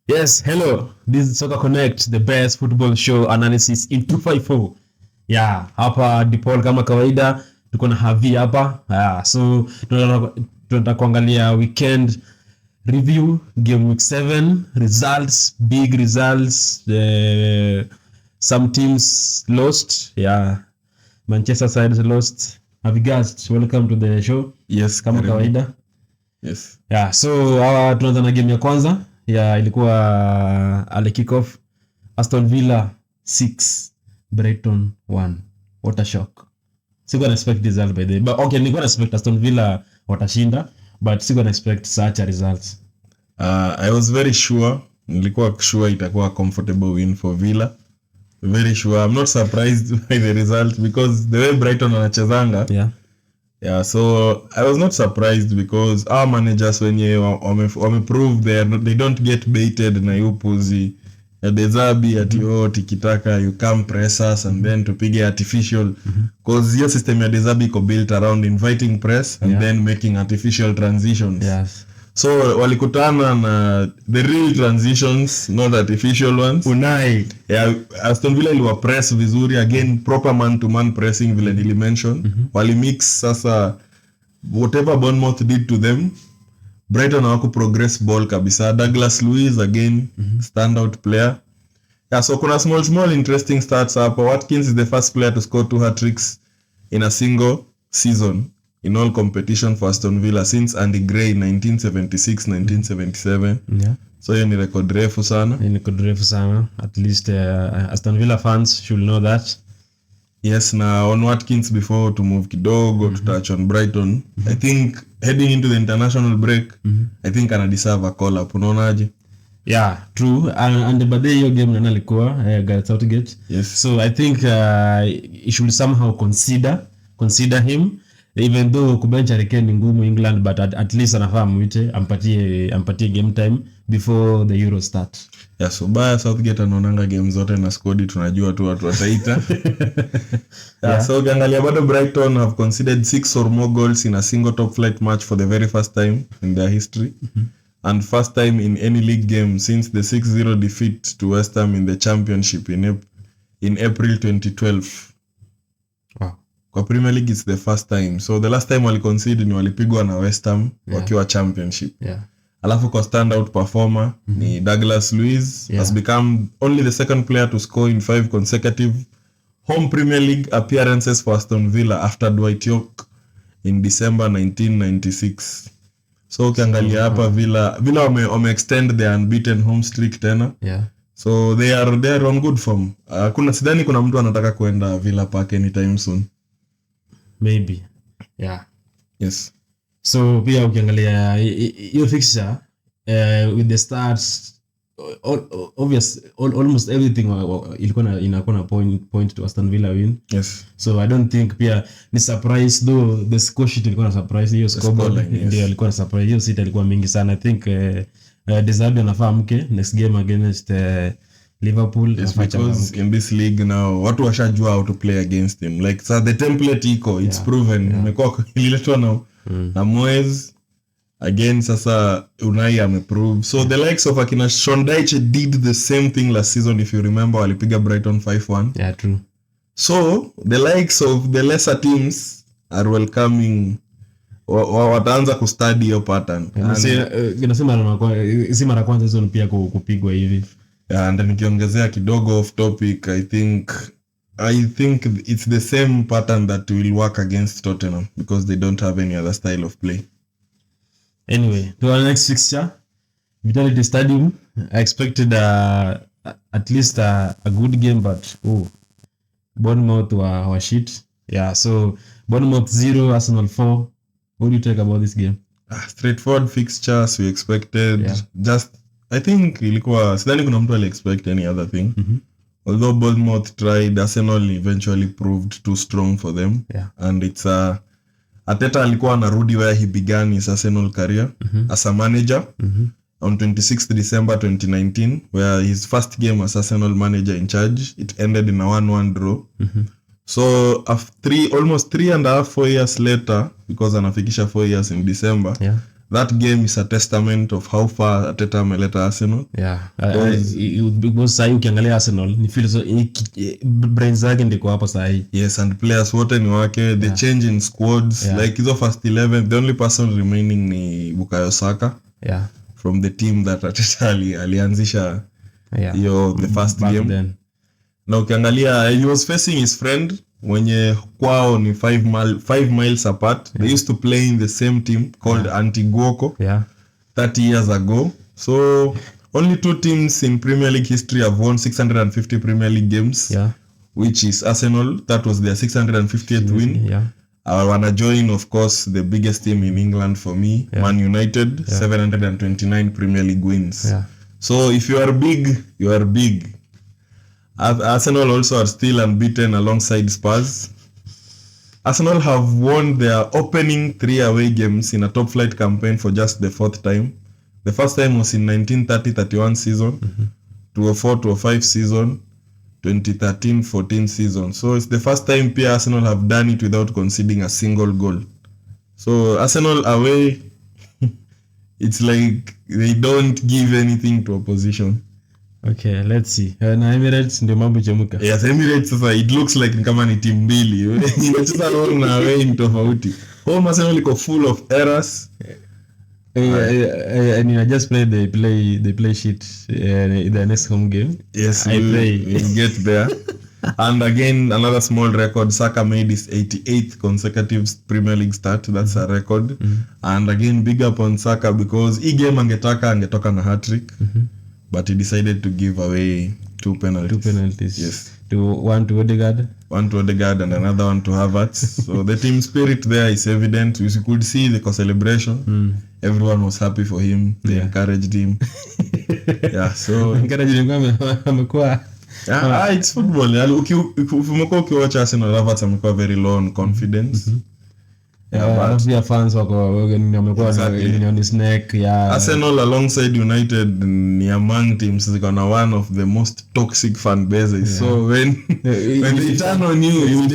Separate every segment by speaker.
Speaker 1: Yes, hello. This is Soccer Connect, the best football show analysis in 254. Yeah, hapa Dipol kama kawaida, tuko na Havi hapa. So tunataka kuangalia weekend review, Gameweek 7, results, big results. Some teams lost. Yeah, Manchester side lost. Have you guys welcome to the show?
Speaker 2: Yes,
Speaker 1: Kama kawaida.
Speaker 2: Yes.
Speaker 1: Yeah, so tunaanza na game ya kwanza. Yeah, ilikuwa ale kick off. Aston Villa 6, Brighton 1. What a shock. Sikuwa na expect this result by the way. But okay, nilikuwa na expect Aston Villa watashinda, but sikuwa na expect such a result.
Speaker 2: I was very sure. Nilikuwa sure itakuwa a comfortable win for Villa. Very sure. I'm not surprised by the result because the way Brighton wanachezanga. Yeah, so I was not surprised because our managers wenye wameprove they don't get baited na yupuzi ya Dezabi ati tikitaka you come press us and then tupige artificial because your system ya Dezabi iko built around inviting press and then making artificial transitions.
Speaker 1: Yes.
Speaker 2: So walikutana na the real transitions, not artificial ones.
Speaker 1: Unai.
Speaker 2: Yeah, Aston Villa iliwa press vizuri again, proper man to man pressing vile nili mention. Wali mix sasa whatever Bournemouth did to them. Brighton hawaku progress ball kabisa. Douglas Luiz again, standout player. Yeah, so kuna small interesting stats hapa. Watkins is the first player to score 2 hat-tricks in a single season in all competition for Aston Villa since Andy Gray 1976-1977.
Speaker 1: Yeah.
Speaker 2: So hiyo ni record refu sana.
Speaker 1: At least Aston Villa fans should know that.
Speaker 2: Yes, na on Watkins before to move kidogo to touch on Brighton. I think heading into the international break, I think ana deserve a call up. Unaonaje?
Speaker 1: Yeah, true. And by the hiyo game nana alikuwa Gareth Southgate.
Speaker 2: Yes.
Speaker 1: So I think you should somehow consider him, even though kubench Hurricane ni ngumu England, but at least anafaa mwite ampatie game time before the Euro start.
Speaker 2: Yeah, so baya Southgate anaonanga game zote na squad tunajua tu watu wataita. Yeah, so ukiangalia bado Brighton have conceded 6 or more goals in a single top flight match for the very first time in their history. And first time in any league game since the 6-0 defeat to West Ham in the championship in April 2012.
Speaker 1: Wow.
Speaker 2: Kwa Premier League it's the first time. So the last time wali concede ni walipigwa na West Ham wakiwa championship.
Speaker 1: Yeah.
Speaker 2: Alafu kwa standout performer ni Douglas Luiz has become only the second player to score in 5 consecutive home Premier League appearances for Aston Villa after Dwight York in December 1996. So ukiangalia hapa Villa wame extend their unbeaten home streak tena.
Speaker 1: Yeah.
Speaker 2: So they are on good form. Sidhani kuna mtu anataka kuenda Villa Park anytime soon.
Speaker 1: Maybe. Yeah.
Speaker 2: Yes.
Speaker 1: So pia ukiangalia hiyo fixture with the starts almost everything inakuwa na point to Aston Villa win.
Speaker 2: Yes.
Speaker 1: So I don't think pia ni surprise, though the score sheet ilikuwa na surprise, hiyo scoreboard ndio ilikuwa na surprise, hiyo sita ilikuwa mingi sana. I think Desabi anafaa mke next game against Liverpool.
Speaker 2: Yes, because in this league now watu washajua how to play against him, like so the template iko it's proven. Imekuwa ililetwa na Woes again, sasa Unai ameprove. So the likes of akina Sean Dyche did the same thing last season, if you remember, walipiga Brighton 5-1.
Speaker 1: Yeah, true.
Speaker 2: So the likes of the lesser teams are welcoming, wataanza kustudy your pattern.
Speaker 1: Inasema si mara kwanza hizo pia kupigwa hivi.
Speaker 2: And nikiongezea kidogo off topic, I think it's the same pattern that will work against Tottenham because they don't have any other style of play.
Speaker 1: Anyway, to our next fixture, Vitality Stadium. I expected at least a good game, but Bournemouth were shit. Yeah, so Bournemouth 0, Arsenal 4. What do you think about this game?
Speaker 2: Straightforward fixtures we expected. Yeah. Just I think ilikuwa sidhani kuna mtu ali expect any other thing. Although Bournemouth tried, Arsenal eventually proved too strong for them.
Speaker 1: Yeah.
Speaker 2: And it's Arteta alikuwa anarudi where he began his Arsenal career as a manager on 26th December 2019, where his first game as Arsenal manager in charge, it ended in a 1-1 draw. So almost 3.5-4 years later, because anafikisha 4 years in December, that game is a testament of how far Arteta ameleta Arsenal.
Speaker 1: Because sahi ukiangalia Arsenal ni feel so brains zake ndiko hapo sahi.
Speaker 2: Yes, and players wote ni wake. The change in squads, like hizo first 11, the only person remaining ni Bukayo Saka. From the team that Arteta alianzisha the first game. Then. Na ukiangalia he was facing his friend wenye kwao ni 5 miles apart. They used to play in the same team called Antiguoko 30 years ago. So only 2 teams in Premier League history have won 650 Premier League games, which is Arsenal. That was their 650th win. I wanna join, of course, the biggest team in England for me, Man United, 729 Premier League wins. So if you are big, you are big. Arsenal also are still unbeaten alongside Spurs. Arsenal have won their opening 3 away games in a top flight campaign for just the 4th time. The first time was in 1930-31 season, 204-205 season, 2013-14 season. So it's the first time Arsenal have done it without conceding a single goal. So Arsenal away, it's like they don't give anything to opposition.
Speaker 1: Okay, let's see. Na Emirates ndio mambo chemuka.
Speaker 2: Yes, Emirates sasa it looks like ni kama ni team mbili. Inacheza home na away ni tofauti. Home Arsenal iko full of errors.
Speaker 1: I mean, I just played the play sheet the next home game.
Speaker 2: Yes, we'll get there. And again, another small record. Saka made his 88th consecutive Premier League start. That's a record. And again, big up on Saka because hii game angetoka na hat-trick. But he decided to give away 2 penalties. Yes.
Speaker 1: One to Odegaard.
Speaker 2: One to Odegaard and another one to Havertz. So the team spirit there is evident. You could see the celebration. Everyone was happy for him. They encouraged him. So
Speaker 1: encouraged him amekuwa
Speaker 2: it's football. Ukimekuwa ukiwatch Arsenal, Havertz amekuwa very low on confidence.
Speaker 1: Pia fans wako wamekuwa ni snack
Speaker 2: Arsenal alongside United ni among teams ziko na one of the most toxic fan bases. So when they turn on you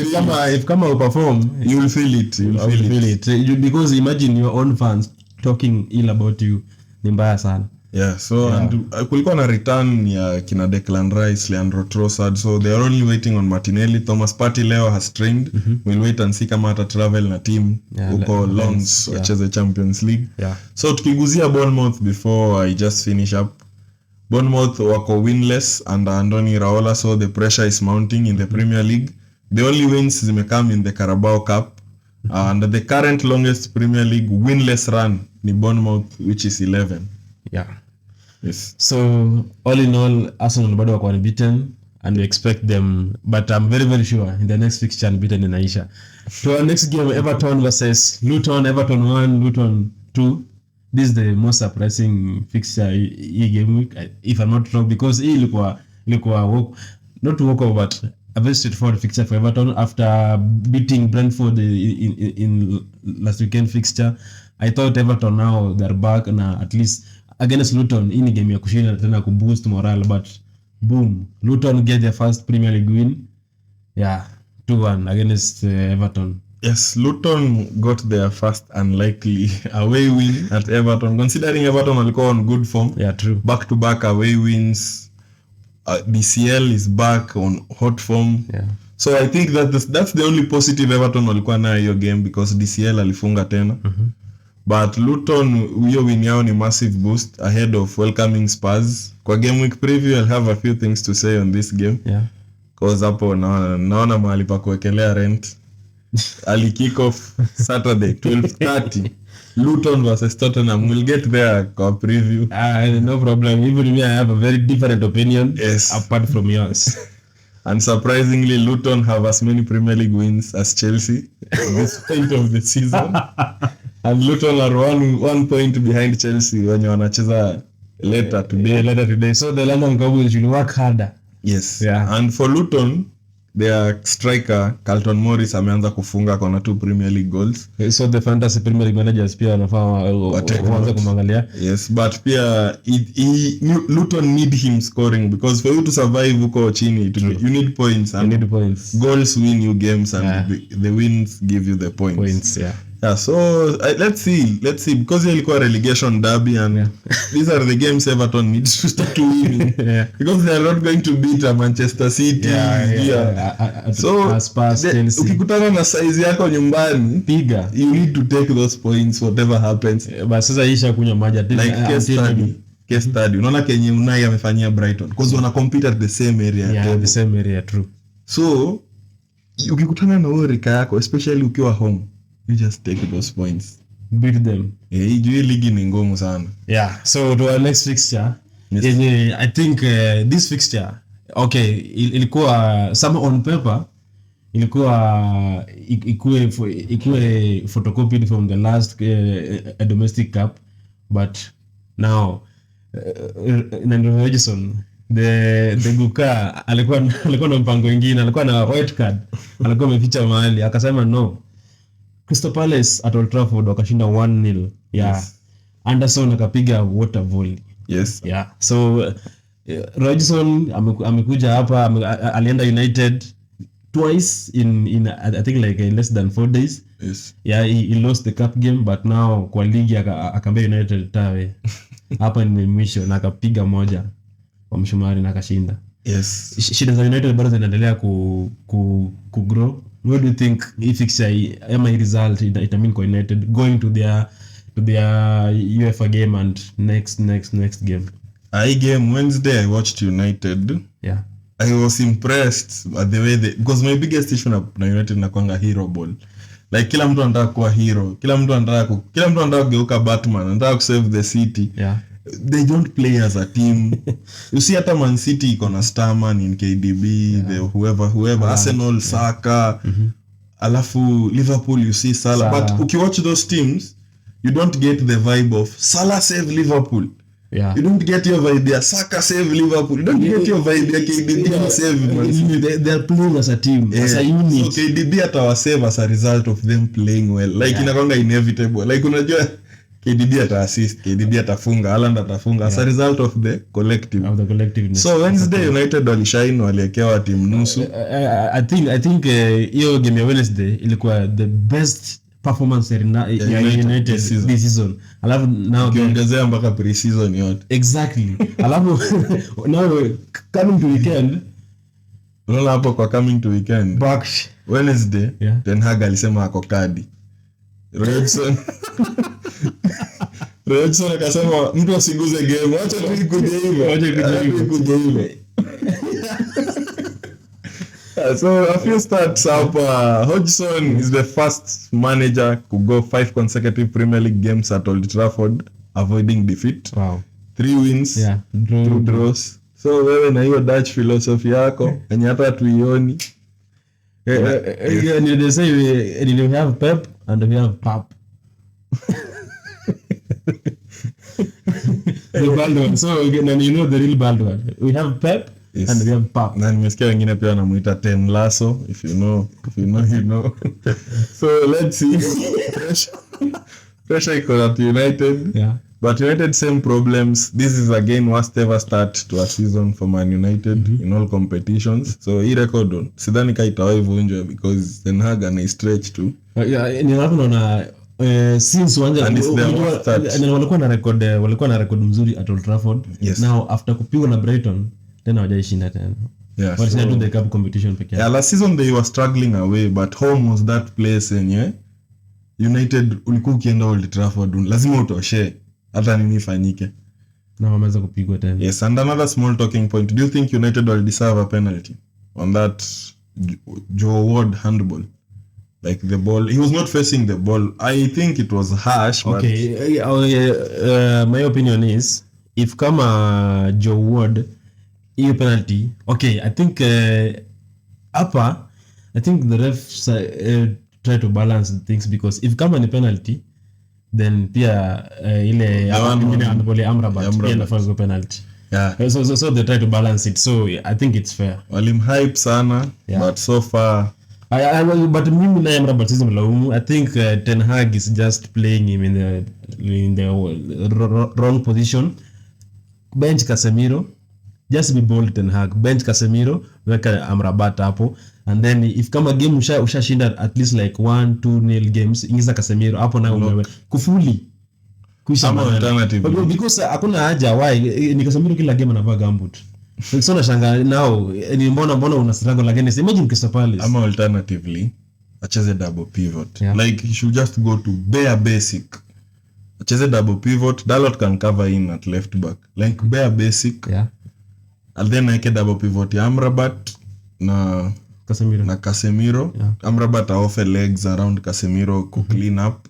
Speaker 1: kama perform,
Speaker 2: you will feel it.
Speaker 1: Because imagine your own fans talking ill about you, ni mbaya sana.
Speaker 2: And kulikuwa na return ya kina Declan Rice, Leandro Trossard, so they are only waiting on Martinelli. Thomas Partey leo has trained. We'll wait and see kama ata travel na team uko Lens wacheze Champions League. So tukiguzia Bournemouth before I just finish up. Bournemouth wako winless under Andoni Raola, so the pressure is mounting in the Premier League. The only wins zimekam in the Carabao Cup. And the current longest Premier League winless run ni Bournemouth, which is 11. Yes.
Speaker 1: So all in all, Arsenal bado wako unbeaten and we expect them, but I'm very very sure in the next fixture unbeaten inaisha. So our next game, Everton versus Luton. Everton 1, Luton 2. This is the most surprising fixture in game week, if I'm not wrong, because hii ilikuwa not walk over, but a very straightforward fixture for Everton after beating Brentford in last weekend fixture. I thought Everton now they're back na at least against Luton hii ni game ya kushinda tena ku boost morale, but boom, Luton get their first Premier League win 2-1 against Everton.
Speaker 2: Yes, Luton got their first unlikely away win at Everton, considering Everton walikuwa on good form.
Speaker 1: True.
Speaker 2: Back to back away wins. DCL is back on hot form. So I think that's the only positive Everton walikuwa na hiyo game, because DCL alifunga tena. But Luton, hiyo win yao ni massive boost ahead of welcoming Spurs. Kwa game week preview, I'll have a few things to say on this game. Cause hapo naona mahali pa kuwekelea rent. Ali kick off Saturday 12:30. Luton versus Tottenham. We'll get there kwa preview.
Speaker 1: No problem. Even me, I have a very different opinion apart from yours.
Speaker 2: And surprisingly, Luton have as many Premier League wins as Chelsea at this point of the season. And Luton are one point behind Chelsea when you wanacheza later today.
Speaker 1: So the London Cowboys should work harder.
Speaker 2: Yes. And for Luton, their striker Carlton Morris ameanza kufunga kwa 2 Premier League goals.
Speaker 1: So the fantasy Premier League managers pia wanafaa kuanza kumwangalia.
Speaker 2: Yes, but pia Luton need him scoring, because for you to survive uko chini you need points, and
Speaker 1: points.
Speaker 2: Goals win you games, and the wins give you the points. Yeah, so let's see because ilikuwa relegation derby and these are the games Everton needs to start winning because they are not going to beat a Manchester City. So
Speaker 1: Spurs, Chelsea.
Speaker 2: Ukikutana na size yako nyumbani
Speaker 1: piga,
Speaker 2: you need to take those points whatever happens.
Speaker 1: But sasa isha kunywa maji
Speaker 2: case study unaona Kenya Unai amefanyia Brighton because wana compete at the same area.
Speaker 1: The same area, true.
Speaker 2: So ukikutana na wewe rika yako especially ukiwa home, you just take those points,
Speaker 1: beat them.
Speaker 2: Hii ligi ni ngumu sana.
Speaker 1: So to our next fixture, I think this fixture ilikuwa some on paper ilikuwa photocopied from the last domestic cup, but now Nando Edison the Guka alikuwa na mpango mwingine, alikuwa na white card, alikuwa ameficha mahali, akasema no. Crystal Palace at Old Trafford wakashinda 1-0. Anderson akapiga water volley. So Rodgson amekuja hapa, alienda United twice in I think like less than 4 days. He lost the cup game, but now kwa ligi akambia United tawe hapa ni mwisho, na akapiga moja kwa mshumari na akashinda. Shida za United bado zinaendelea ku grow. What do you think if it's a result it mean for United going to their UEFA game and next game?
Speaker 2: I game Wednesday I watched United. I was impressed at the way because my biggest issue na United na kwanga hero ball. Like kila mtu anataka kuwa hero, kila mtu anataka kugeuka Batman, anataka ku save the city. They don't play as a team. You see hata Man City iko na Starman in KDB, the whoever Arsenal, Saka, alafu Liverpool you see Salah. But ukiwatch those teams, you don't get the vibe of Salah save Liverpool. You don't get your vibe there, Saka save Liverpool. You don't get your vibe there, KDB save Man City.
Speaker 1: They are playing as a team, as a unit.
Speaker 2: So KDB atawasave as a result of them playing well. Like inakwanga inevitable. Like unajua KDB ata assist, KDB atafunga, Haaland atafunga as a result of the collectiveness. So Wednesday United walishine, waliekewa timu nusu.
Speaker 1: I think hiyo game ya Wednesday ilikuwa the best performance ya United this season. Alafu now
Speaker 2: ukiongezea mpaka pre-season yote.
Speaker 1: Exactly. Alafu now coming to weekend,
Speaker 2: unaona hapo kwa coming to weekend. Wednesday Ten Hag alisema ako kadi. Rodgson akasema mtu asiguze game, acha tukuje hivyo. So a few stats up. Hodgson is the first manager to go 5 consecutive Premier League games at Old Trafford avoiding defeat. 3 wins, 2 draws. So wewe na hiyo Dutch philosophy yako yenye hata tuioni.
Speaker 1: They say we have Pep and we have Pap. The bald one. So again, you know the real bald one. We have Pep and we have Pap.
Speaker 2: Na nimesikia wengine pia wanamuita Ten Lasso, if you know you know. So let's see. Pressure iko at United. But United same problems. This is again worst ever start to a season for Man United in all competitions. So hii record sidhani kama itawahi vunjwa because Ten Hag ana stretch tu.
Speaker 1: Ni naona since walikuwa na record mzuri at Old Trafford. Now after kupigwa na Brighton tena hawajaishinda tena. Walishinda tu the cup competition pekee.
Speaker 2: Last season they were struggling away, but home was that place yenye United ulikuwa ukienda Old Trafford lazima utoshe hata nini ifanyike.
Speaker 1: Na wameweza kupigwa tena.
Speaker 2: And another small talking point. Do you think United will deserve a penalty on that Joe Ward handball? Like the ball, he was not facing the ball. I think it was harsh.
Speaker 1: Okay, my opinion is if kama Joe Ward hiyo penalty, okay, I think I think the refs try to balance things because if kama ni penalty then pia ile handball ya Amrabat pia inafaa penalty. So they try to balance it. So I think it's fair.
Speaker 2: Walim hype sana, but so far
Speaker 1: but mimi na Amrabat sisi mlaumu. I think Ten Hag is just playing him in the wrong position. Bench Casemiro, just be bold Ten Hag, bench Casemiro, weka Amrabat hapo. and then if kama game ushashinda at least like 1-2-0 games, ingiza Casemiro hapo na umewe kufuli kuisha
Speaker 2: alternative
Speaker 1: because hakuna haja why ni Casemiro kila game anavaa gambut. So nashanga now ni mbona una struggle lakini imagine Crystal Palace.
Speaker 2: Ama alternatively acheze double pivot. Like he should just go to bare basic. Acheze double pivot, Dalot can cover in at left back. Like bare basic. And then I double pivot ya Amrabat na Casemiro. Amrabat offer legs around Casemiro to clean up.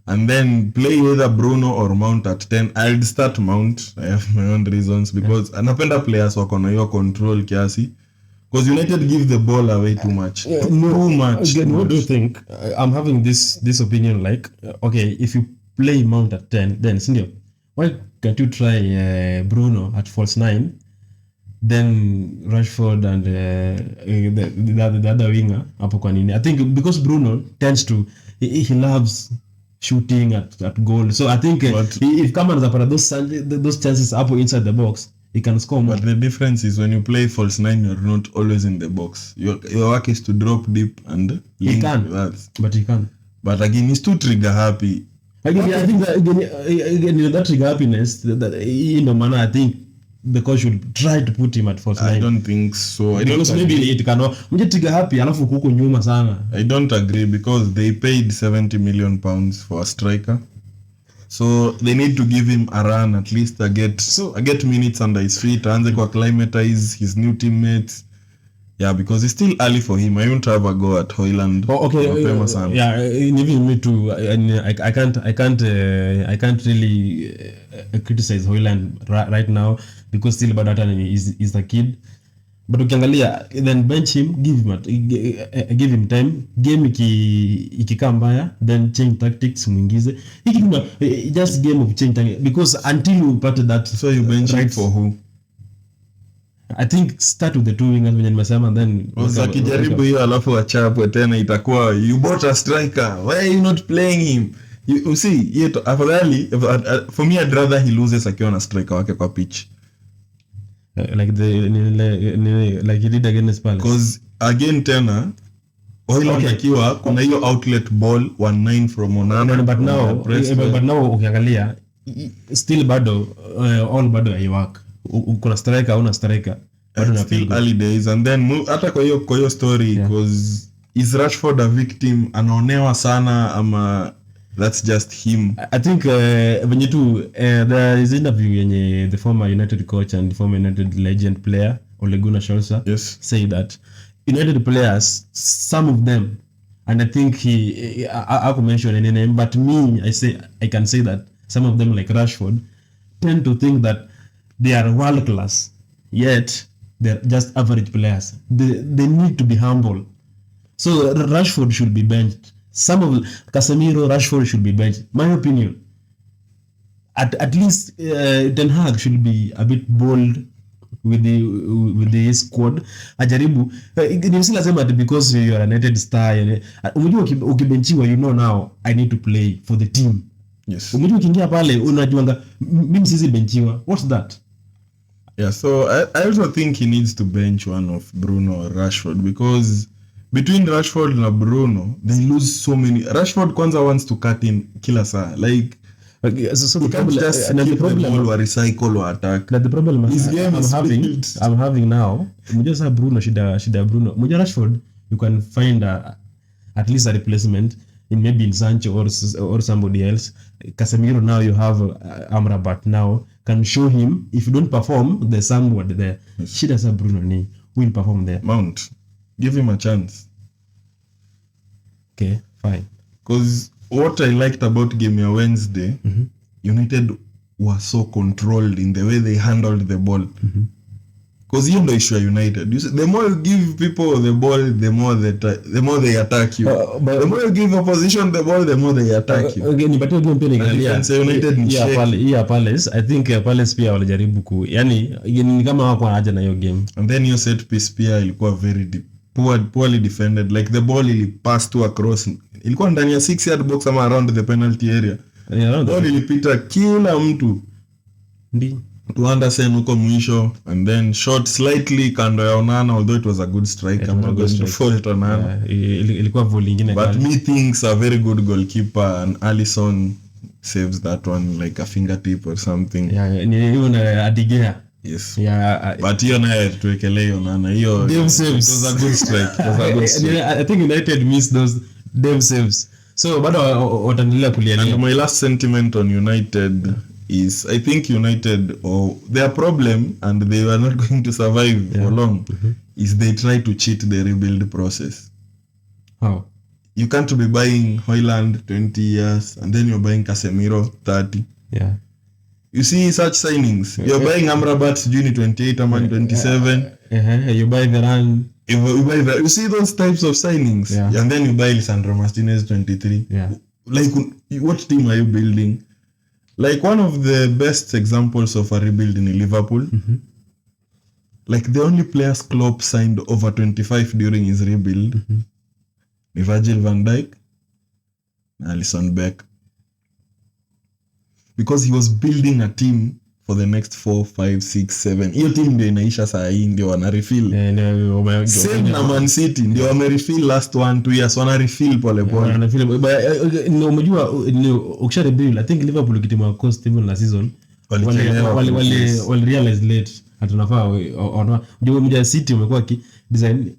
Speaker 2: And then play either Bruno or Mount at 10. I'll start Mount. I have my own reasons because anapenda players wako na hiyo control kiasi. Because United give the ball away too much. Too much.
Speaker 1: Again, what do you think? I'm having this opinion like, okay, if you play Mount at 10, then sindio, why can't you try Bruno at false 9? Then Rashford and the other winger hapo kwa nini? I think because Bruno tends to he loves shooting at goal. So I think if kama anapata those chances hapo inside the box, he can score more.
Speaker 2: But the difference is when you play false 9, you're not always in the box. Your work is to drop deep and link.
Speaker 1: He can. But he can.
Speaker 2: But again, he's too trigger happy.
Speaker 1: Again, I think that again that trigger happiness that I think the coach should try to put him at false 9.
Speaker 2: I don't think so.
Speaker 1: Because maybe it can mje trigger happy alafu huko nyuma sana.
Speaker 2: I don't agree because they paid 70 million pounds for a striker. So they need to give him a run at least to get minutes under his feet, aanze ku acclimatize his new teammates. Yeah, because it's still early for him. I won't have a go at Højlund.
Speaker 1: Even me too. I can't really criticize Højlund right now because still Badatan is a kid. But ukiangalia then bench him, give him time. Game ikikaa mbaya, then change tactics muingize. Just game of change tactics because until you part that,
Speaker 2: so you bench right for who?
Speaker 1: I think start with the two wingers when nimesema then
Speaker 2: ukijaribu hiyo alafu achapwe tena itakuwa you bought a striker, why are you not playing him? You see yeto afadhali for me I'd rather he loses akiwa na striker wake kwa pitch.
Speaker 1: Like he did against Palace.
Speaker 2: Because again tena Højlund akiwa kuna hiyo outlet ball 19 from Onana.
Speaker 1: But now ukiangalia still bado all bado haiwork. Kuna striker au na striker bado na
Speaker 2: still early days. And then hata kwa hiyo story because is Rashford a victim, anaonewa sana ama that's just him?
Speaker 1: I think when you do there is interview yenye the former United coach and the former United legend player Ole Gunnar Solskjaer say that United players, some of them, and I think I could mention any name, but me I can say that some of them like Rashford tend to think that they are world class, yet they're just average players. They need to be humble. So Rashford should be benched. Some of Casemiro, Rashford should be benched. My opinion. At least Ten Hag should be a bit bold with the squad. Ajaribu. Ni lazima because you are a United star. Unajua ukibenchiwa, you know now I need to play for the team.
Speaker 2: Yes.
Speaker 1: Unajua ukiingia pale unajuanga mimi sisi benchiwa. What's that?
Speaker 2: Yeah, so I also think he needs to bench one of Bruno or Rashford because between Rashford and Bruno, they lose so many. Rashford kwanza wants to cut in kila saa. Like,
Speaker 1: so the problem, just the problem
Speaker 2: or recycle or attack.
Speaker 1: That the problem I'm having now, just have Bruno, shida Bruno. Muja Rashford, you can find at least a replacement maybe in Sancho or somebody else. Casemiro now you have Amrabat now can show him if you don't perform there's someone there. Shida sa Bruno ni will perform there.
Speaker 2: Mount, give him a chance.
Speaker 1: Okay, fine.
Speaker 2: Because what I liked about game ya Wednesday, United were so controlled in the way they handled the ball. Because you know issue United. You see, the more you give people the ball, the more they attack you. But the more you give opposition the ball, the more they attack you.
Speaker 1: Again, but game pia
Speaker 2: ningalia United ni shake.
Speaker 1: Palace, I think Palace pia walijaribu ni kama hawako haja na hiyo game.
Speaker 2: And then your set piece pia ilikuwa very poorly defended. Like the ball ili pass to across. Ilikuwa ndani ya 6 yard box ama around the penalty area. Ball ilipita kila mtu. to Anderson huko mwisho, and then shot slightly kando ya Onana, although it was a good strike. I'm not going to fault Onana.
Speaker 1: Ilikuwa volley nyingine
Speaker 2: but me thinks a very good goalkeeper, and Alisson saves that one like a fingertip or something.
Speaker 1: Ni even Adigea.
Speaker 2: Yes.
Speaker 1: But
Speaker 2: hiyo naye tuwekelee Onana. Hiyo it was a good strike.
Speaker 1: I think United missed those damn saves. So bado wataendelea kulia.
Speaker 2: And my last sentiment on United is, I think United, their problem, and they were not going to survive for long, is they try to cheat the rebuild process.
Speaker 1: How?
Speaker 2: You can't be buying Højlund 20 years and then you're buying Casemiro 30.
Speaker 1: Yeah.
Speaker 2: You see such signings. You're buying Amrabat Juni 28, Aman 27.
Speaker 1: You buy Varane.
Speaker 2: You see those types of signings.
Speaker 1: Yeah.
Speaker 2: And then you buy Lisandro Martinez 23.
Speaker 1: Yeah.
Speaker 2: Like, what team are you building? Like, one of the best examples of a rebuild in Liverpool, like the only players Klopp signed over 25 during his rebuild, Virgil van Dijk and Alisson Beck. Because he was building a team for the next 4, 5, 6, 7. Hiyo team ndio inaisha saa hii, ndio wana refill. Same na Man City, ndio wame refill last 1, 2 years, wana refill pole pole.
Speaker 1: Wana refill. Umejua ukisha rebuild, I think Liverpool kitima cost even la season. Wali realize late. Hatunafaa unajua City umekuwa design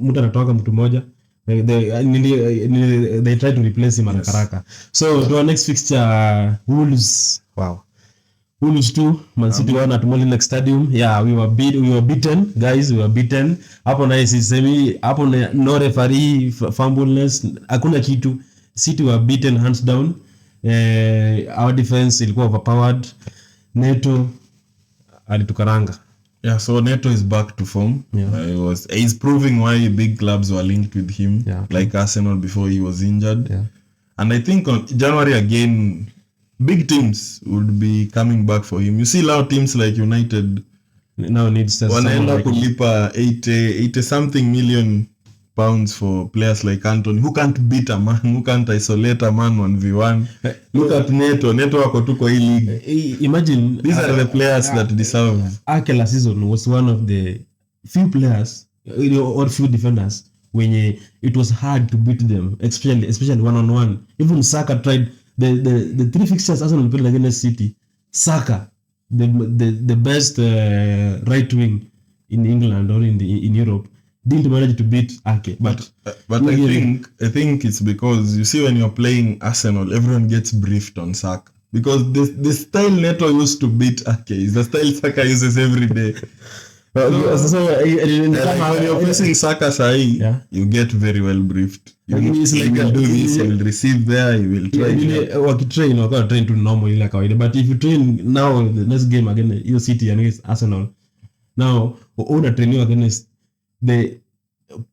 Speaker 1: mtu anatoka mtu mmoja. They try to replace him haraka. So to our next fixture, Wolves. Wow. Wolves 2, Man City 1 at Molineux Stadium. Yeah, we were beaten, guys. We were beaten. Hapo na sisemi, hapo no referee, fumbleness, hakuna kitu. City were beaten hands down. Our defense ilikuwa overpowered. Neto alitukaranga.
Speaker 2: Yeah, so Neto is back to form. He's proving why big clubs were linked with him, like Arsenal before he was injured.
Speaker 1: Yeah.
Speaker 2: And I think on January again, big teams would be coming back for him. You see a lot of teams like United
Speaker 1: now needs
Speaker 2: wanaenda kulipa 80 something million pounds for players like Anthony, who can't beat a man, who can't isolate a man 1v1. Look at Neto wako tu kwa hii league.
Speaker 1: Imagine
Speaker 2: these are the players that deserve.
Speaker 1: Ake last season was one of the few players or few defenders when it was hard to beat them, especially one-on-one. Even Saka tried the 3 fixtures Arsenal played against City. Saka, the best right wing in England or in Europe, didn't manage to beat Ake. But
Speaker 2: I think it's because you see when you're playing Arsenal, everyone gets briefed on Saka. Because the style Neto used to beat Ake is the style Saka uses every day. When you're facing Saka sahi, you get very well briefed. You will do this, you will receive there, you will try.
Speaker 1: Wakitrain, wakawa train to normal ila kawaida. But if you train now, the next game against your City against Arsenal, now una train against the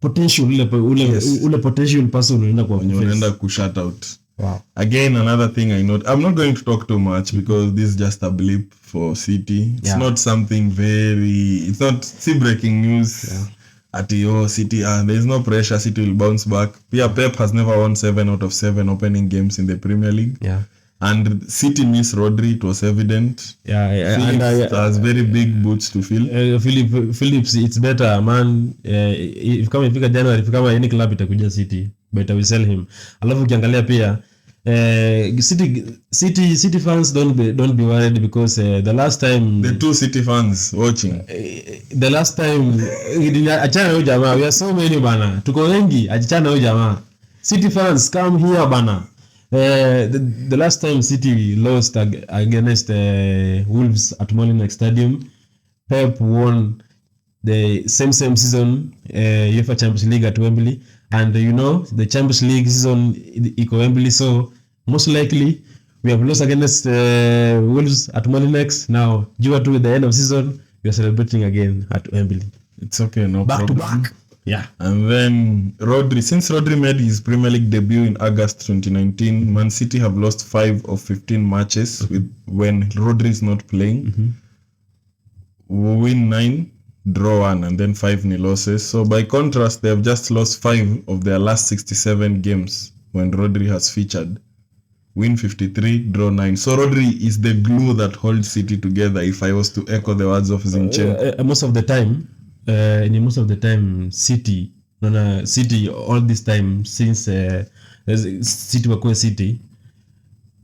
Speaker 1: potential ule potential person unaenda
Speaker 2: ku shut out.
Speaker 1: Wow.
Speaker 2: Again, another thing I note, I'm not going to talk too much because this is just a blip for City. It's not something it's not breaking news. At City, there's no pressure. City will bounce back. Pep has never won 7 out of 7 opening games in the Premier League. And City miss Rodri, it was evident. Phillips has very big boots to fill.
Speaker 1: Phillips, it's better, man. If kama ifika January, if kama any club itakuja City, better we sell him. Alafu ukiangalia pia City fans don't be worried because the last time
Speaker 2: the 2 City fans watching
Speaker 1: the last time achana huyo jamaa, we are so many bana, tuko wengi, achana huyo jamaa. City fans come here bana. The last time City lost against Wolves at Molineux Stadium, Pep won the same season UEFA Champions League at Wembley, and the Champions League season iko Wembley, so most likely we have lost against Wolves at Molineux. Now due to the end of season, we are celebrating again at Wembley.
Speaker 2: It's okay, no
Speaker 1: back
Speaker 2: problem.
Speaker 1: to back. Yeah.
Speaker 2: And then since Rodri made his Premier League debut in August 2019, Man City have lost 5 of 15 matches when Rodri is not playing. Win 9, draw 1, and then 5-0 losses. So by contrast, they have just lost 5 of their last 67 games when Rodri has featured. win 53, draw 9. So Rodri is the glue that holds City together, if I was to echo the words of Zinchenko.
Speaker 1: Most of the time City all this time since City wakuwe City,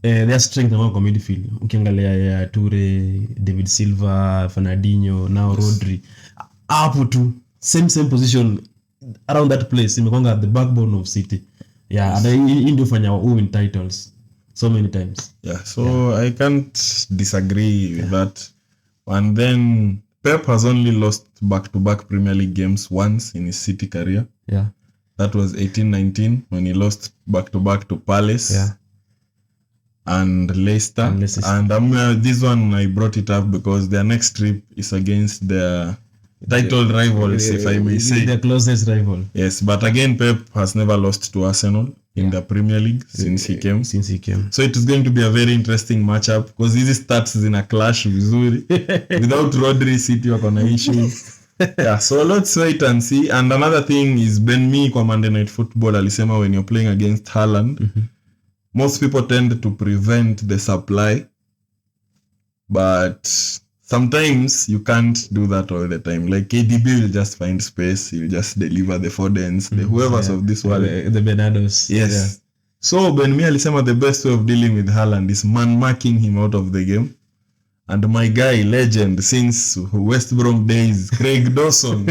Speaker 1: their strength na kwa midfield. Ukiangalia Toure, David Silva, Fernandinho, now Rodri, hapo tu same position around that place imekwanga the backbone of City. And hii ndio fanya win titles so many times.
Speaker 2: So I can't disagree with that. And then Pep has only lost back-to-back Premier League games once in his City career. That was 18-19 when he lost back-to-back to Palace and Leicester. And this one I brought it up because their next trip is against their title rivals, if I may say.
Speaker 1: The closest rival.
Speaker 2: Yes, but again, Pep has never lost to Arsenal in the Premier League since he came. So it is going to be a very interesting matchup because these stats in a clash vizuri. Without Rodri, City wako na issues. So let's wait and see. And another thing is Ben Mee kwa Monday Night Football alisema when you're playing against Haaland, most people tend to prevent the supply, but sometimes you can't do that all the time. Like KDB will just find space, he'll just deliver the Fodens, the whoever's of this world,
Speaker 1: the Bernardos.
Speaker 2: So Ben Mee alisema the best way of dealing with Haaland is man marking him out of the game. And my guy, legend since West Brom days, Craig Dawson,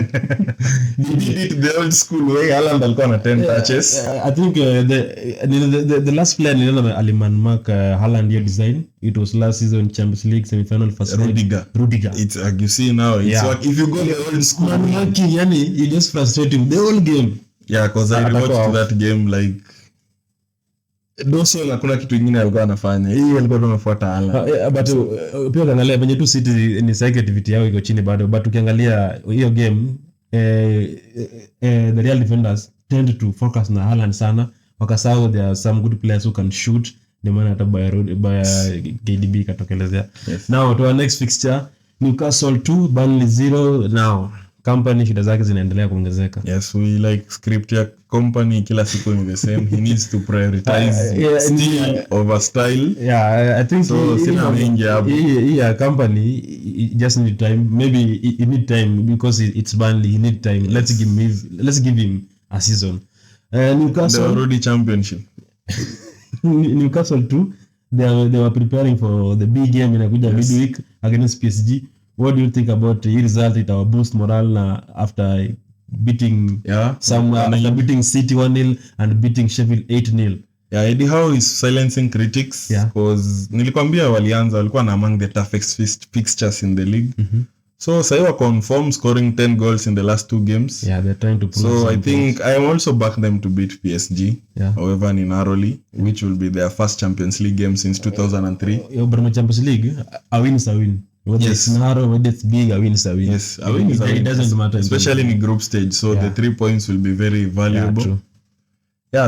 Speaker 2: he did it the old school way. Haaland alikuwa na 10 touches.
Speaker 1: I think the last player niliona aliman mark Haaland your design. It was last season Champions League semi-final first
Speaker 2: Rudiger.
Speaker 1: It's
Speaker 2: like you see now. It's like if you go the old school
Speaker 1: man marking, yani you just frustrate him the whole game.
Speaker 2: Because I watched that game like Dawson hakuna kitu kingine alikuwa anafanya. Hii alikuwa anafuata Haaland.
Speaker 1: But pia ukiangalia venye tu City ni side activity yao iko chini bado, but ukiangalia hiyo game the real defenders tend to focus na Haaland sana, wakasahau there are some good players who can shoot. Ndio maana hata by KDB katokelezea. Now to our next fixture, Newcastle 2 Burnley 0. Now Company shida zake zinaendelea kuongezeka.
Speaker 2: Yes, we like script ya Company kila siku ni the same. He needs to prioritize style over style.
Speaker 1: I think
Speaker 2: so. Sina mengi hapo.
Speaker 1: Company just need time. Maybe he need time because it's Burnley. He need time. Let's give him a season. Newcastle
Speaker 2: they already championship.
Speaker 1: Newcastle too. They were preparing for the big game inakuja midweek against PSG. What do you think about the result? It will boost morale after beating beating City 1-0 and beating Sheffield 8-0.
Speaker 2: Eddie Howe is silencing critics because nilikwambia walikuwa na among the toughest fixtures in the league. So sasa wako on form, scoring 10 goals in the last 2 games.
Speaker 1: They're trying to prove.
Speaker 2: So I think I am also back them to beat PSG. However, narrowly, which will be their first Champions League game since 2003.
Speaker 1: Champions League, a win is a win. Whether it's narrow, whether it's big, a win is a win.
Speaker 2: Yes, a win is a win.
Speaker 1: It doesn't matter.
Speaker 2: Especially in group stage. So the 3 points will be very valuable.
Speaker 1: True.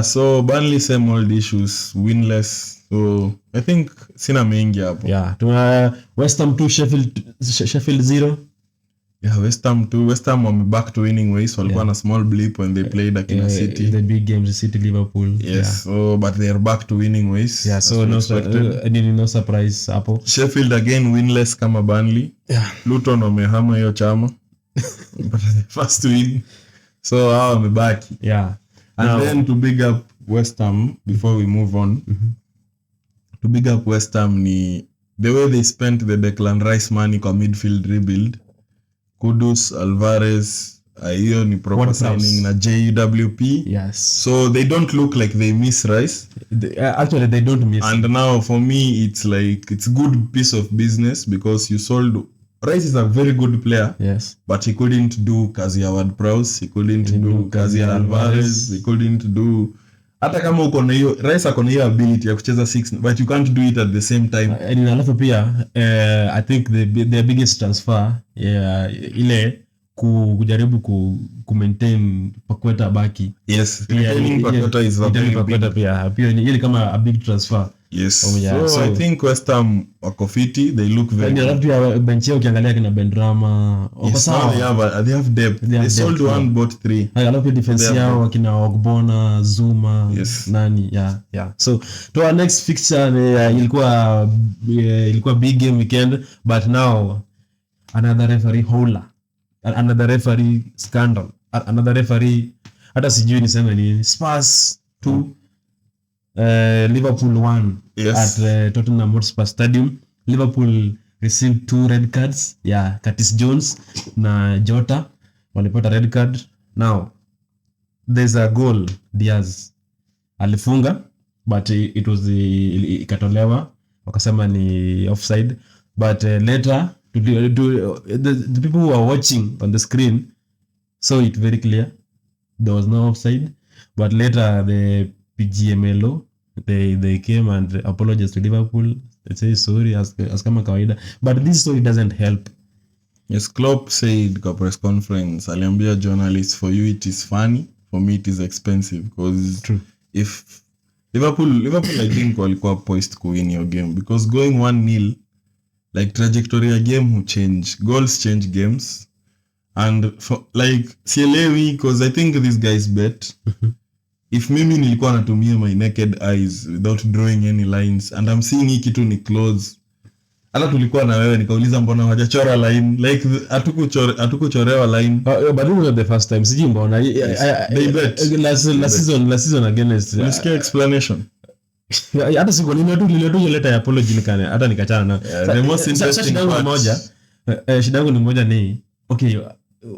Speaker 2: So Burnley same old issues, winless. So I think sina mengi hapo.
Speaker 1: West Ham 2 Sheffield 0.
Speaker 2: West Ham were back to winning ways. Walikuwa na small blip when they played against City.
Speaker 1: The big games, City, Liverpool.
Speaker 2: So but they are back to winning ways.
Speaker 1: So no surprise hapo.
Speaker 2: Sheffield again winless kama Burnley. Luton wamehama hiyo chama. But the first win. So hao wamebaki. And then to big up West Ham before we move on. To big up West Ham ni the way they spent the Declan Rice money kwa midfield rebuild. Kudus, Alvarez, hiyo ni proper signing na JWP. So they don't look like they miss Rice.
Speaker 1: Actually they don't miss.
Speaker 2: And now for me it's like it's good piece of business because you sold Rice is a very good player. But he couldn't do kazi ya Ward-Prowse, he couldn't do kazi ya Alvarez, he couldn't do hata kama uko na hiyo Rice ako na hiyo ability ya kucheza 6 but you can't do it at the same time.
Speaker 1: And alafu pia I think the biggest transfer ile kujaribu ku maintain Paqueta baki.
Speaker 2: Paqueta is a very big
Speaker 1: pia ile kama a big transfer.
Speaker 2: Yes.
Speaker 1: Yeah,
Speaker 2: so I think West Ham wako fiti, they look very
Speaker 1: Ni alafu pia bench yao ukiangalia kina Benrahma wako
Speaker 2: yes,
Speaker 1: sawa.
Speaker 2: they have depth. They sold
Speaker 1: depth,
Speaker 2: one, bought three.
Speaker 1: Alafu defense yao wakina Ogbonna, Zuma,
Speaker 2: Yes.
Speaker 1: nani, yeah. So to our next fixture ilikuwa big game weekend, but now another referee howler, another referee scandal, another referee hata sijui niseme nini. Spurs 2 Liverpool 1
Speaker 2: Yes.
Speaker 1: at Tottenham Hotspur Stadium. Liverpool received 2 red cards. Yeah, Curtis Jones na Jota walipata red card. Now there's a goal Diaz alifunga, but it was ikatolewa, wakasema ni offside, but later the people who are watching on the screen saw it very clear there was no offside, but later the PGMOL they came and apologized to Liverpool. They say sorry as kama kawaida, but this story doesn't help.
Speaker 2: Yes, Klopp said kwa press conference, aliambia journalists, for you it is funny, for me it is expensive, because
Speaker 1: True.
Speaker 2: If Liverpool I think walikuwa poised to win your game, because going 1-0, like trajectory ya game will change, goals change games, and like sielewi, because I think these guys bet if mimi nilikuwa natumia my naked eyes without drawing any lines and I'm seeing hii kitu ni close, hata tulikuwa na wewe nikauliza mbona hawajachora line, like hatukuchorewa line,
Speaker 1: but it was the first time, sijui mbona
Speaker 2: they bet
Speaker 1: last season against
Speaker 2: ulisikia explanation
Speaker 1: hata siku nilio letter ya apology hata nikachana na
Speaker 2: the most interesting part.
Speaker 1: Shida yangu ni moja ni okay,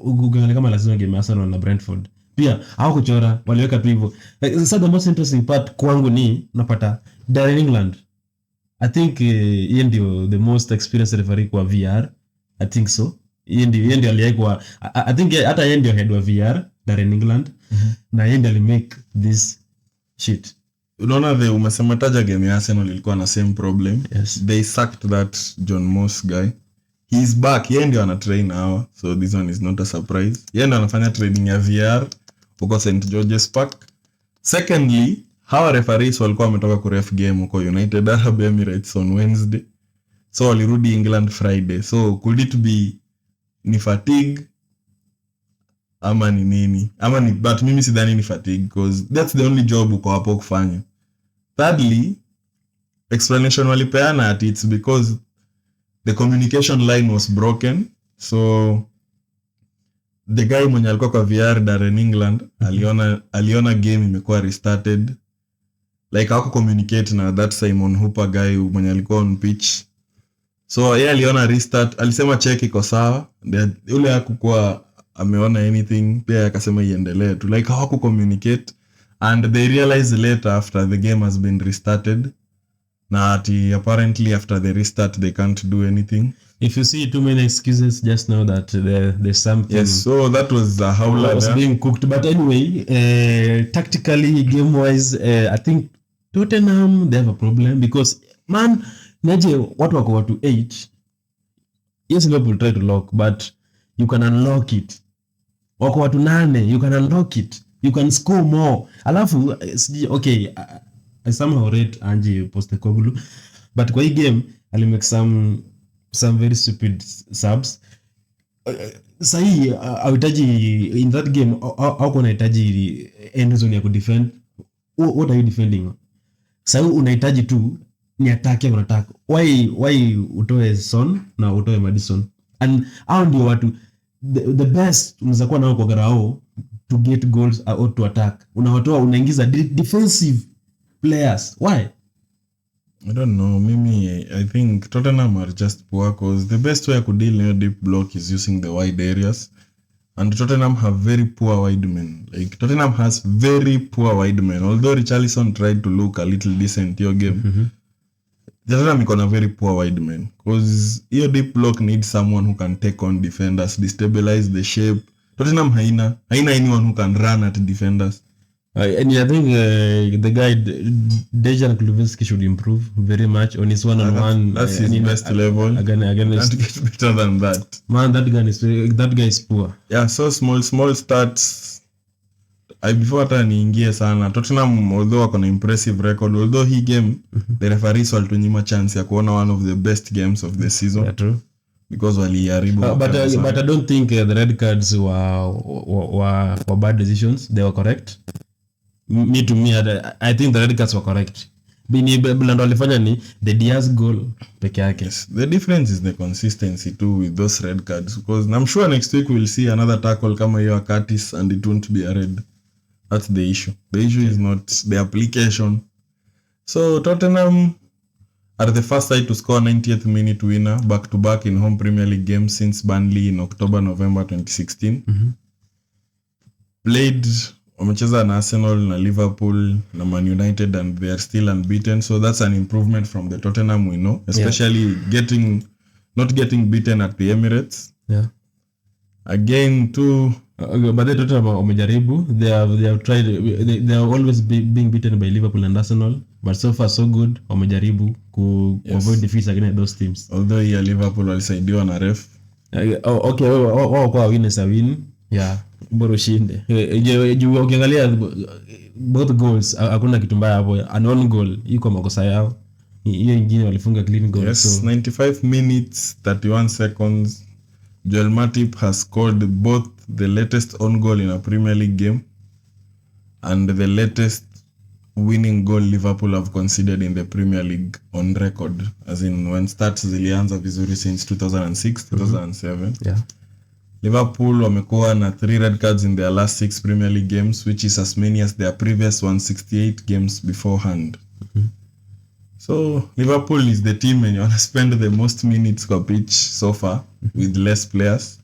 Speaker 1: ukiangalia kama lazima game ya Arsenal na Brentford pia hawakuchora, waliweka tu hivyo. So the most interesting part kwangu ni napata Darren England. I think yeye ndio the most experienced referee kwa VR. I think so. Yeye ndio aliyekuwa, I think hata yeye ndio head wa VR, Darren England. Na yeye ndio alimake this shit.
Speaker 2: Unaona umesema taja game ya Arsenal ilikuwa na same problem.
Speaker 1: Yes.
Speaker 2: They sacked that John Moss guy. He's back. Yeye ndio ana train now. So this one is not a surprise. Yeye ndio anafanya training ya VR huko St George's Park. Secondly, hawa referees walikuwa wametoka kuref game huko United Arab Emirates on Wednesday. So walirudi England Friday. So could it be ni fatigue ama ni nini? Ama ni, but mimi sidhani ni fatigue, because that's the only job uko hapo kufanya. Thirdly, explanation walipeana at it's because the communication line was broken. So the guy mwenye alikuwa kwa VR Darren England aliona game imekuwa restarted, like hako communicate na that Simon Hooper guy mwenye alikuwa on pitch. So yeye aliona restart, alisema check iko sawa, yule hakukuwa ameona anything, pia akasema iendelee tu, like hawaku communicate, and they realized later after the game has been restarted na apparently after the restart they can't do anything.
Speaker 1: If you see too many excuses, just know that there's something.
Speaker 2: Yes, so that was a howler
Speaker 1: was being cooked. But anyway, tactically, game wise, I think Tottenham, they have a problem because man, naje watu wako 8. Yes, Liverpool try to lock, but you can unlock it. Wako 9, you can unlock it. You can score more. Alafu okay, I somehow rate Ange Postecoglou, but kwa hii game ali make some very stupid subs. Sahi hauhitaji in that game au unahitaji end zone ya kudefend. What are you defending? Sahi unahitaji tu ni attack ya unataka. Why utoe Son na utoe Madison? And hao ndio watu the best unaweza kuwa nao kwa garao to get goals or to attack. Unawatoa unaingiza defensive players. Why?
Speaker 2: I don't know. Mimi, I think Tottenham are just poor, because the best way I could deal in a deep block is using the wide areas. And Tottenham have very poor wide men. Like, Tottenham has very poor wide men. Although Richarlison tried to look a little decent your game, Tottenham iko na very poor wide men. Because your deep block needs someone who can take on defenders, destabilize the shape. Tottenham haina anyone who can run at defenders.
Speaker 1: And I think the guy Dejan Kulusevski should improve very much on his one-on-one.
Speaker 2: That's his best level.
Speaker 1: Again,
Speaker 2: can't get better than that.
Speaker 1: Man, that guy is poor.
Speaker 2: Yeah, so small stats. before hata niingie sana, Tottenham although wako na impressive record, although hii game the referees walitunyima chance ya kuona one of the best games of the season.
Speaker 1: Yeah, true.
Speaker 2: Because waliharibu
Speaker 1: but I don't think the red cards were bad decisions. They were correct. To me, I think the red cards were correct. Blando alifanya ni the Diaz goal peke yake.
Speaker 2: Yes, the difference is the consistency too with those red cards, because I'm sure next week we'll see another tackle kama hiyo Curtis and it won't be a red. That's the issue. The issue is not the application. So Tottenham are the first side to score 90th minute winner back to back in home Premier League games since Burnley in November 2016. Played wamecheza na Arsenal na Liverpool na Man United and they are still unbeaten, so that's an improvement from the Tottenham we know, especially not getting beaten at the Emirates. Again too,
Speaker 1: but the Tottenham wamejaribu, they have tried, they are always being beaten by Liverpool and Arsenal, but so far so good. Wamejaribu ku avoid defeats against those teams,
Speaker 2: although here Liverpool walisaidiwa na ref.
Speaker 1: Okay, kwa winners win. Yeah, bora ushinde. Ukiangalia both goals hakuna kitu mbaya hapo. An own goal iko makosa yao. Hiyo nyingine walifunga clean goal.
Speaker 2: Yes, so 95 minutes 31 seconds. Joel Matip has scored both the latest own goal in a Premier League game and the latest winning goal Liverpool have conceded in the Premier League on record, as in when stats zilianza vizuri since 2006 2007.
Speaker 1: Yeah.
Speaker 2: Liverpool wamekuwa na 3 red cards in their last 6 Premier League games, which is as many as their previous 168 games beforehand. So Liverpool is the team and you want to spend the most minutes kwa pitch so far with less players.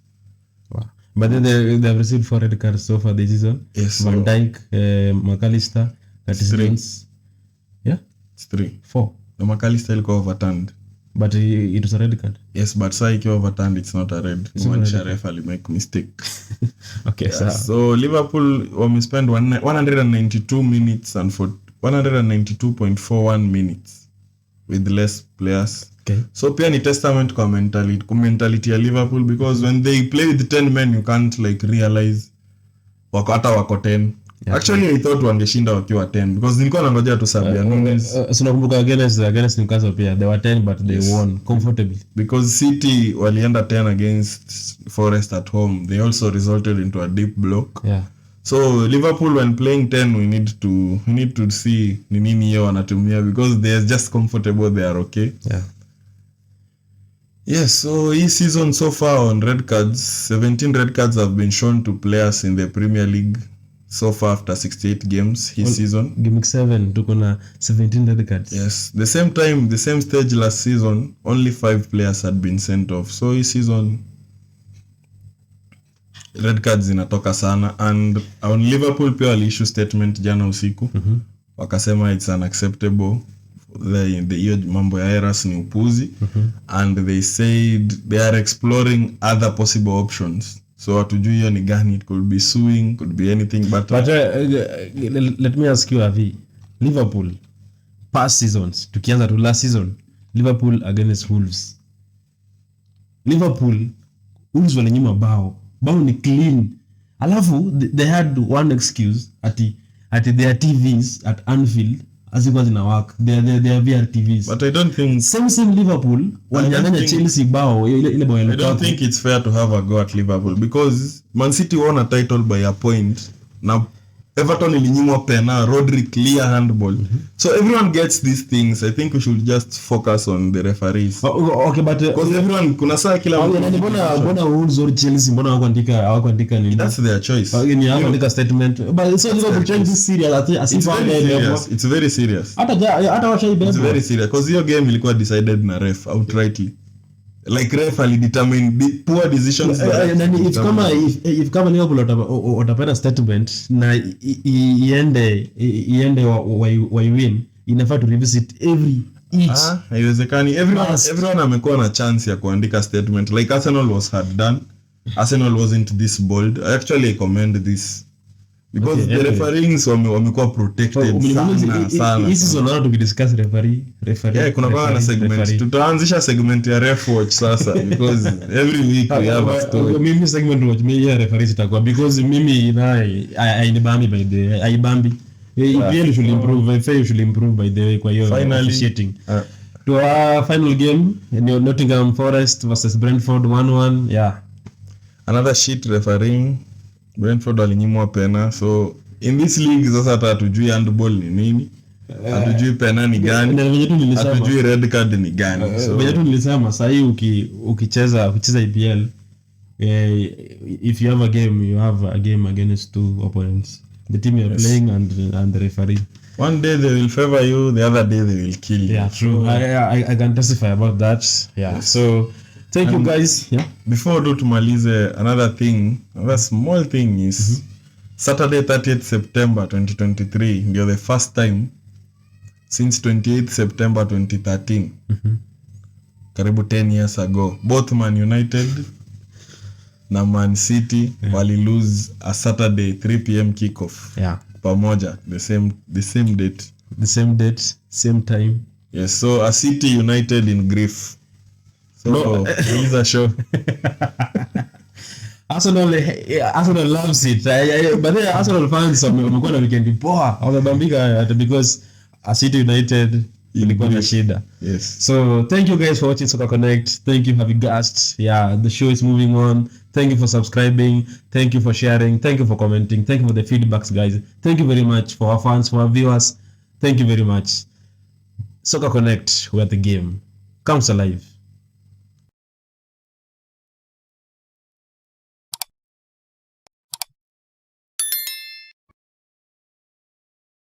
Speaker 1: Wow. But then they have received 4 red cards so far this season.
Speaker 2: Yes,
Speaker 1: Van Dijk, McAllister, Curtis Jones. Yeah?
Speaker 2: It's 3.
Speaker 1: 4.
Speaker 2: The McAllister ilikuwa overturned.
Speaker 1: But it was a red card.
Speaker 2: Yes, but saa ikiwa overturned, it's not a red. Kumaanisha ref alimake mistake.
Speaker 1: Okay,
Speaker 2: yeah, so Liverpool wamespend 192 minutes and 192.41 minutes with less players.
Speaker 1: Okay.
Speaker 2: So pia ni testament kwa mentality ya Liverpool, because when they play with 10 men you can't like realize wako 10. Yeah. Actually I thought wangeshinda wakiwa 10 because nilikuwa nangojea tu Sabia Nunes.
Speaker 1: So nakumbuka against Newcastle pia they were 10 but they won comfortably
Speaker 2: because City walienda 10 against Forest at home. They also resulted into a deep block.
Speaker 1: Yeah.
Speaker 2: So Liverpool when playing 10 we need to see ni nini yao wanatumia, because they are just comfortable, they are okay.
Speaker 1: Yeah.
Speaker 2: Yes, so this season so far on red cards, 17 red cards have been shown to players in the Premier League so far after 68 games his season.
Speaker 1: Gameweek 7 tuko na 17 red cards.
Speaker 2: Yes, the same stage last season only 5 players had been sent off. So his season red cards zinatoka sana, and on Liverpool pia wali issue statement jana usiku. Wakasema it's unacceptable. The mambo ya errors ni upuzi. And they said they are exploring other possible options. So hatujui hiyo ni gani, it could be suing, could be anything, but
Speaker 1: let me ask you Avi, Liverpool past seasons tukianza tu last season, Liverpool against Wolves, Wolves walinyima bao ni clean, alafu they had one excuse at their TVs at Anfield azikuwa zina work, their VR TVs.
Speaker 2: But I don't think
Speaker 1: same Liverpool walinyang'anya Chelsea bao ile bao.
Speaker 2: I don't think it's fair to have a go at Liverpool, because Man City won a title by a point. Now Everton ilinyimwa pena, Rodri clear handball. So everyone gets these things. I think we should just focus on the referees.
Speaker 1: Okay, but
Speaker 2: because everyone kuna saa kila
Speaker 1: mbona Wolves or Chelsea mbona hawakuandika nini?
Speaker 2: That's their choice.
Speaker 1: Ni hawakuandika statement. But so Liverpool trying this serious as if
Speaker 2: it's very serious.
Speaker 1: Hata washaibeba.
Speaker 2: It's very serious because hiyo game ilikuwa decided na ref outrightly. Like ref alidetermine poor decisions. If kama Liverpool watapata statement na iende wa win, inafaa to revisit every each. Haiwezekani. Everyone amekuwa na chance ya kuandika statement. Like Arsenal had done. Arsenal wasn't this bold. I commend this because
Speaker 1: Okay,
Speaker 2: the
Speaker 1: anyway.
Speaker 2: referees wamekuwa protected sana.
Speaker 1: Hii season naona tukidiscuss referee.
Speaker 2: Yeah, kuna kwa na segment. Tutaanzisha segment ya ref watch sasa because every week we have a story.
Speaker 1: Mimi segment watch mimi ya referee itakuwa because mimi naye ainibambi by the way. Aibambi. EPL should improve. FA should improve by the way kwa hiyo officiating. To our final game, Nottingham Forest versus Brentford 1-1. Yeah.
Speaker 2: Another shit refereeing. Brentford walinyimwa pena. So in this league sasa hata hatujui handball ni nini. Hatujui pena ni gani. Hatujui red card ni gani. So
Speaker 1: venye tu nilisema sahi ukicheza EPL, if you have a game, you have a game against two opponents. The team you're playing and the referee.
Speaker 2: One day they will favor you, the other day they will kill you.
Speaker 1: Yeah, true. I can testify about that. Yeah. Yes. So thank you guys. Yeah.
Speaker 2: Before do tumalize, another small thing is Saturday 30th September 2023 ndio the first time since 28th September 2013. Karibu 10 years ago. Both Man United na Man City wali lose a Saturday 3 p.m. kickoff.
Speaker 1: Yeah.
Speaker 2: Pamoja the same date.
Speaker 1: The same date, same time.
Speaker 2: Yes, so a City United in grief. So here's a show.
Speaker 1: Arsenal loves it. But the Arsenal fans wamekuwa na weekend poa. Wamebambika because a City United ilikuwa na shida.
Speaker 2: Yes.
Speaker 1: So thank you guys for watching Soccer Connect. Thank you having guests. Yeah, the show is moving on. Thank you for subscribing. Thank you for sharing. Thank you for commenting. Thank you for the feedbacks, guys. Thank you very much for our fans, for our viewers. Thank you very much. Soccer Connect, where the game comes alive.